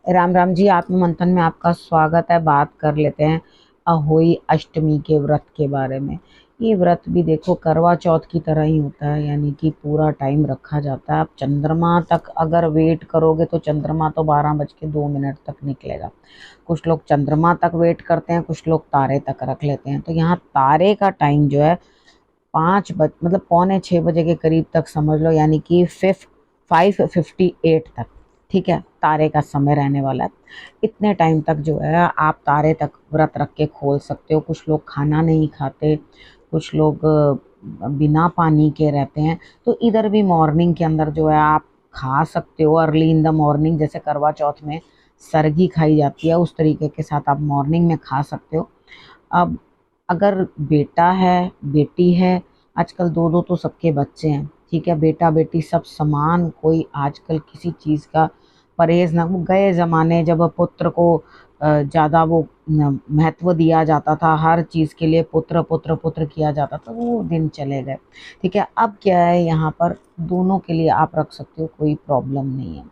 राम राम जी। आत्म मंथन में आपका स्वागत है। बात कर लेते हैं अहोई अष्टमी के व्रत के बारे में। ये व्रत भी देखो करवा चौथ की तरह ही होता है, यानी कि पूरा टाइम रखा जाता है। आप चंद्रमा तक अगर वेट करोगे तो चंद्रमा तो 12 बज के 2 मिनट तक निकलेगा। कुछ लोग चंद्रमा तक वेट करते हैं, कुछ लोग तारे तक रख लेते हैं। तो यहाँ तारे का टाइम जो है 5 बज मतलब पौने 6 बजे के करीब तक समझ लो, यानी कि 5:58 तक। ठीक है, तारे का समय रहने वाला है। इतने टाइम तक जो है आप तारे तक व्रत रख के खोल सकते हो। कुछ लोग खाना नहीं खाते, कुछ लोग बिना पानी के रहते हैं। तो इधर भी मॉर्निंग के अंदर जो है आप खा सकते हो, अर्ली इन द मॉर्निंग। जैसे करवा चौथ में सरगी खाई जाती है, उस तरीके के साथ आप मॉर्निंग में खा सकते हो। अब अगर बेटा है, बेटी है, आजकल दो दो तो सबके बच्चे हैं। ठीक है, बेटा बेटी सब समान, कोई आजकल किसी चीज़ का परहेज ना। वो गए ज़माने जब पुत्र को ज़्यादा वो महत्व दिया जाता था, हर चीज़ के लिए पुत्र पुत्र पुत्र किया जाता था, वो दिन चले गए। ठीक है, अब क्या है, यहाँ पर दोनों के लिए आप रख सकते हो, कोई प्रॉब्लम नहीं है।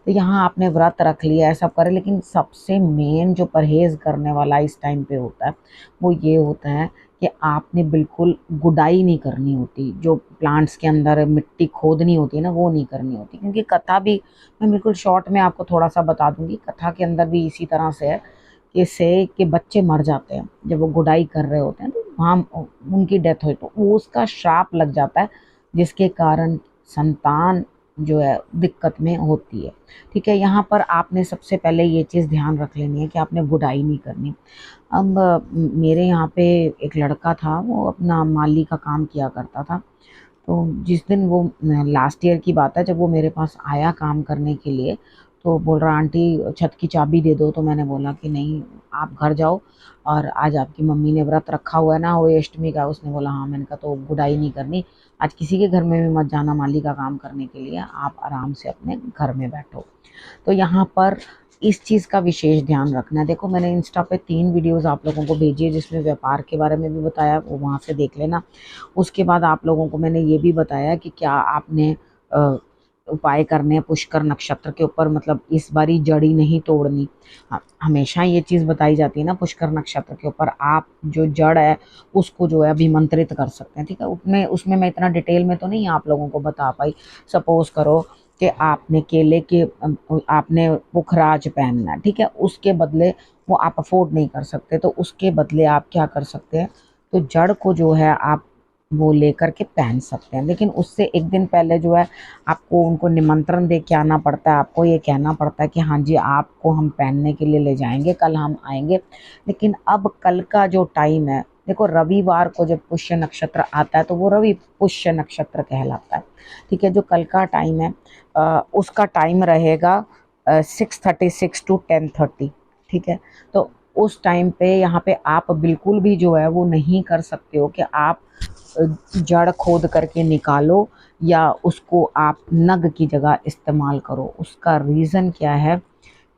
तो यहाँ आपने व्रत रख लिया है, सब करे, लेकिन सबसे मेन जो परहेज करने वाला इस टाइम पे होता है वो ये होता है कि आपने बिल्कुल गुडाई नहीं करनी होती। जो प्लांट्स के अंदर मिट्टी खोदनी होती है ना, वो नहीं करनी होती। क्योंकि कथा भी मैं बिल्कुल शॉर्ट में आपको थोड़ा सा बता दूंगी। कथा के अंदर भी इसी तरह से है कि इससे के बच्चे मर जाते हैं जब वो गुडाई कर रहे होते हैं, तो वहाँ उनकी डेथ हुई तो वो उसका श्राप लग जाता है, जिसके कारण संतान जो है दिक्कत में होती है। ठीक है, यहाँ पर आपने सबसे पहले ये चीज़ ध्यान रख लेनी है कि आपने गुडाई नहीं करनी। अब मेरे यहाँ पे एक लड़का था, वो अपना माली का काम किया करता था। तो जिस दिन वो लास्ट ईयर की बात है, जब वो मेरे पास आया काम करने के लिए, तो बोल रहा आंटी छत की चाबी दे दो। तो मैंने बोला कि नहीं, आप घर जाओ, और आज आपकी मम्मी ने व्रत रखा हुआ है ना वो अष्टमी का। उसने बोला हाँ। मैंने कहा तो गुडाई नहीं करनी, आज किसी के घर में भी मत जाना माली का काम करने के लिए, आप आराम से अपने घर में बैठो। तो यहाँ पर इस चीज़ का विशेष ध्यान रखना है। देखो, मैंने इंस्टा पे 3 वीडियोस आप लोगों को भेजी है, जिसमें व्यापार के बारे में भी बताया, वो वहाँ से देख लेना। उसके बाद आप लोगों को मैंने ये भी बताया कि क्या आपने अ, उपाय करने हैं पुष्कर नक्षत्र के ऊपर, मतलब इस बारी जड़ी नहीं तोड़नी। हमेशा ये चीज़ बताई जाती है ना, पुष्कर नक्षत्र के ऊपर आप जो जड़ है उसको जो है अभिमंत्रित कर सकते हैं। ठीक है, उसमें उसमें मैं इतना डिटेल में तो नहीं आप लोगों को बता पाई। सपोज करो कि आपने केले के आपने पुखराज पहनना है, ठीक है, उसके बदले वो आप अफोर्ड नहीं कर सकते, तो उसके बदले आप क्या कर सकते हैं, तो जड़ को जो है आप वो लेकर के पहन सकते हैं। लेकिन उससे एक दिन पहले जो है आपको उनको निमंत्रण दे के आना पड़ता है। आपको ये कहना पड़ता है कि हाँ जी, आपको हम पहनने के लिए ले जाएंगे, कल हम आएंगे। लेकिन अब कल का जो टाइम है, देखो रविवार को जब पुष्य नक्षत्र आता है तो वो रवि पुष्य नक्षत्र कहलाता है। ठीक है, जो कल का टाइम है उसका टाइम रहेगा 6:36 to 10:30। ठीक है, तो उस टाइम पे यहाँ पे आप बिल्कुल भी जो है वो नहीं कर सकते हो कि आप जड़ खोद करके निकालो या उसको आप नग की जगह इस्तेमाल करो। उसका रीज़न क्या है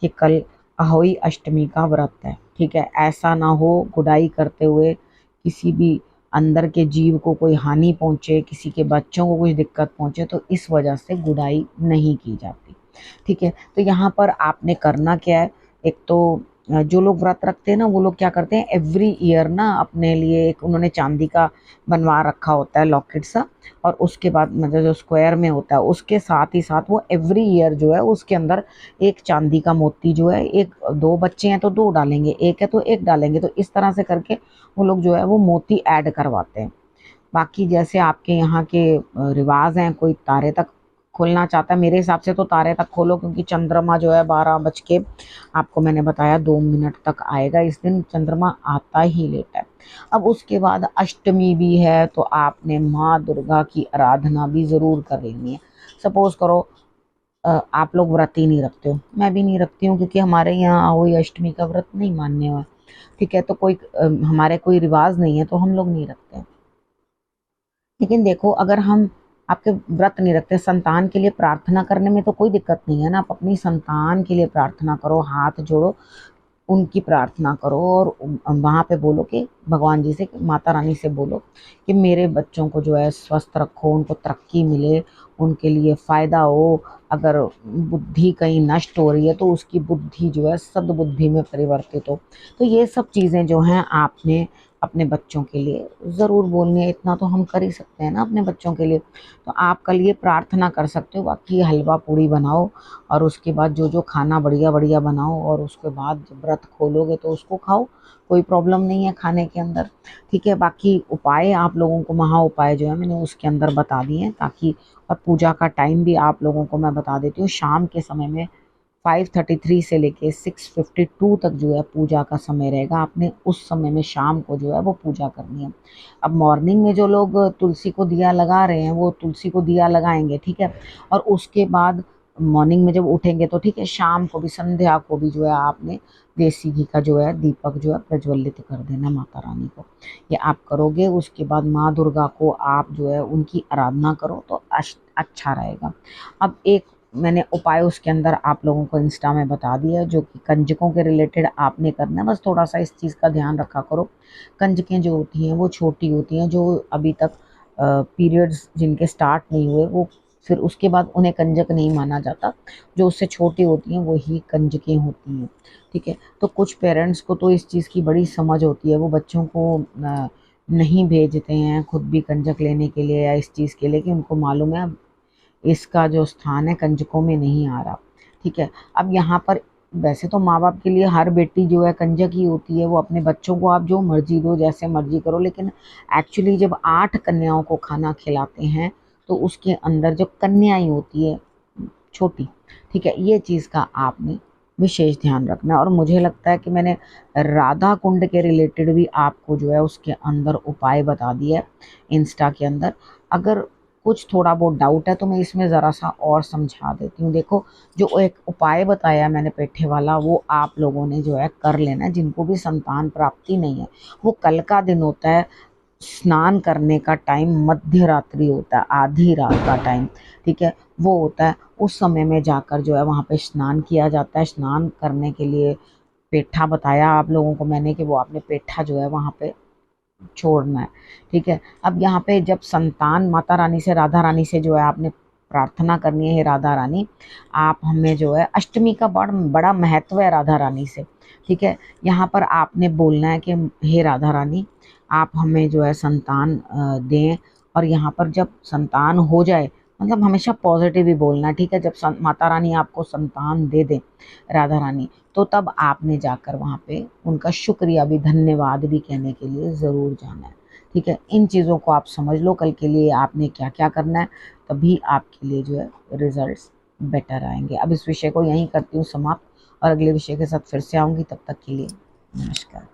कि कल अहोई अष्टमी का व्रत है। ठीक है, ऐसा ना हो गुडाई करते हुए किसी भी अंदर के जीव को कोई हानि पहुंचे, किसी के बच्चों को कुछ दिक्कत पहुंचे, तो इस वजह से गुडाई नहीं की जाती। ठीक है, तो यहाँ पर आपने करना क्या है, एक तो जो लोग व्रत रखते हैं ना, वो लोग क्या करते हैं, एवरी ईयर ना अपने लिए एक उन्होंने चांदी का बनवा रखा होता है लॉकेट सा। और उसके बाद मतलब जो स्क्वायर में होता है, उसके साथ ही साथ वो एवरी ईयर जो है उसके अंदर एक चांदी का मोती जो है, एक दो बच्चे हैं तो दो डालेंगे, एक है तो एक डालेंगे। तो इस तरह से करके वो लोग जो है वो मोती ऐड करवाते हैं। बाकी जैसे आपके यहाँ के रिवाज हैं, कोई तारे तक खोलना चाहता है, मेरे हिसाब से तो तारे तक खोलो, क्योंकि चंद्रमा जो है 12 बज के आपको मैंने बताया 2 मिनट तक आएगा। इस दिन चंद्रमा आता ही लेट है। अब उसके बाद अष्टमी भी है, तो आपने माँ दुर्गा की आराधना भी ज़रूर कर लेनी है। सपोज करो आप लोग व्रत ही नहीं रखते हो, मैं भी नहीं रखती हूँ, क्योंकि हमारे यहाँ वही अष्टमी का व्रत नहीं मानने हुआ। ठीक है, तो कोई हमारे कोई रिवाज नहीं है तो हम लोग नहीं रखते। लेकिन देखो, अगर हम आपके व्रत नहीं रखते, संतान के लिए प्रार्थना करने में तो कोई दिक्कत नहीं है ना। आप अपनी संतान के लिए प्रार्थना करो, हाथ जोड़ो, उनकी प्रार्थना करो और वहाँ पे बोलो कि भगवान जी से, माता रानी से बोलो कि मेरे बच्चों को जो है स्वस्थ रखो, उनको तरक्की मिले, उनके लिए फ़ायदा हो। अगर बुद्धि कहीं नष्ट हो रही है तो उसकी बुद्धि जो है सद्बुद्धि में परिवर्तित हो। तो ये सब चीज़ें जो हैं आपने अपने बच्चों के लिए ज़रूर बोलनी है। इतना तो हम कर ही सकते हैं ना अपने बच्चों के लिए। तो आप कल ये प्रार्थना कर सकते हो। बाकी हलवा पूड़ी बनाओ और उसके बाद जो जो खाना बढ़िया बढ़िया बनाओ और उसके बाद जब व्रत खोलोगे तो उसको खाओ, कोई प्रॉब्लम नहीं है खाने के अंदर। ठीक है, बाकी उपाय आप लोगों को, महा उपाय जो है मैंने उसके अंदर बता दिए हैं, ताकि और पूजा का टाइम भी आप लोगों को मैं बता देती हूँ। शाम के समय में 5:33 से लेके 6:52 तक जो है पूजा का समय रहेगा। आपने उस समय में शाम को जो है वो पूजा करनी है। अब मॉर्निंग में जो लोग तुलसी को दिया लगा रहे हैं वो तुलसी को दिया लगाएंगे, ठीक है। और उसके बाद मॉर्निंग में जब उठेंगे तो ठीक है, शाम को भी, संध्या को भी जो है आपने देसी घी का जो है दीपक जो है प्रज्वलित कर देना माता रानी को। ये आप करोगे, उसके बाद माँ दुर्गा को आप जो है उनकी आराधना करो तो अच्छा रहेगा। अब एक मैंने उपाय उसके अंदर आप लोगों को इंस्टा में बता दिया है, जो कि कंजकों के रिलेटेड आपने करना है। बस थोड़ा सा इस चीज़ का ध्यान रखा करो। कंजकें जो होती हैं वो छोटी होती हैं, जो अभी तक पीरियड्स जिनके स्टार्ट नहीं हुए वो फिर उसके बाद उन्हें कंजक नहीं माना जाता। जो उससे छोटी होती हैं वही कंजकें होती हैं, ठीक है। तो कुछ पेरेंट्स को तो इस चीज़ की बड़ी समझ होती है, वो बच्चों को नहीं भेजते हैं खुद भी कंजक लेने के लिए या इस चीज़ के लिए कि उनको मालूम है इसका जो स्थान है कंजकों में नहीं आ रहा, ठीक है। अब यहाँ पर वैसे तो माँ बाप के लिए हर बेटी जो है कंजक ही होती है, वो अपने बच्चों को आप जो मर्जी दो, जैसे मर्जी करो, लेकिन एक्चुअली जब 8 कन्याओं को खाना खिलाते हैं तो उसके अंदर जो कन्याएं होती है छोटी, ठीक है, ये चीज़ का आपने विशेष ध्यान रखना है। और मुझे लगता है कि मैंने राधा कुंड के रिलेटेड भी आपको जो है उसके अंदर उपाय बता दिया है इंस्टा के अंदर। अगर कुछ थोड़ा बहुत डाउट है तो मैं इसमें ज़रा सा और समझा देती हूँ। देखो, जो एक उपाय बताया मैंने पेठे वाला, वो आप लोगों ने जो है कर लेना है। जिनको भी संतान प्राप्ति नहीं है, वो कल का दिन होता है, स्नान करने का टाइम मध्य रात्रि होता है, आधी रात का टाइम, ठीक है, वो होता है। उस समय में जाकर जो है वहाँ पे स्नान किया जाता है। स्नान करने के लिए पेठा बताया आप लोगों को मैंने कि वो आपने पेठा जो है वहाँ पे छोड़ना है, ठीक है। अब यहाँ पे जब संतान माता रानी से, राधा रानी से जो है आपने प्रार्थना करनी है, हे राधा रानी आप हमें जो है, अष्टमी का बड़ा महत्व है राधा रानी से, ठीक है। यहाँ पर आपने बोलना है कि हे राधा रानी आप हमें जो है संतान दें। और यहाँ पर जब संतान हो जाए, मतलब हमेशा पॉजिटिव ही बोलना है, ठीक है। जब माता रानी आपको संतान दे दें, राधा रानी, तो तब आपने जाकर वहाँ पे उनका शुक्रिया भी, धन्यवाद भी कहने के लिए ज़रूर जाना है, ठीक है। इन चीज़ों को आप समझ लो कल के लिए आपने क्या क्या करना है, तभी आपके लिए जो है रिजल्ट्स बेटर आएंगे। अब इस विषय को यहीं करती हूँ समाप्त और अगले विषय के साथ फिर से आऊँगी। तब तक के लिए नमस्कार।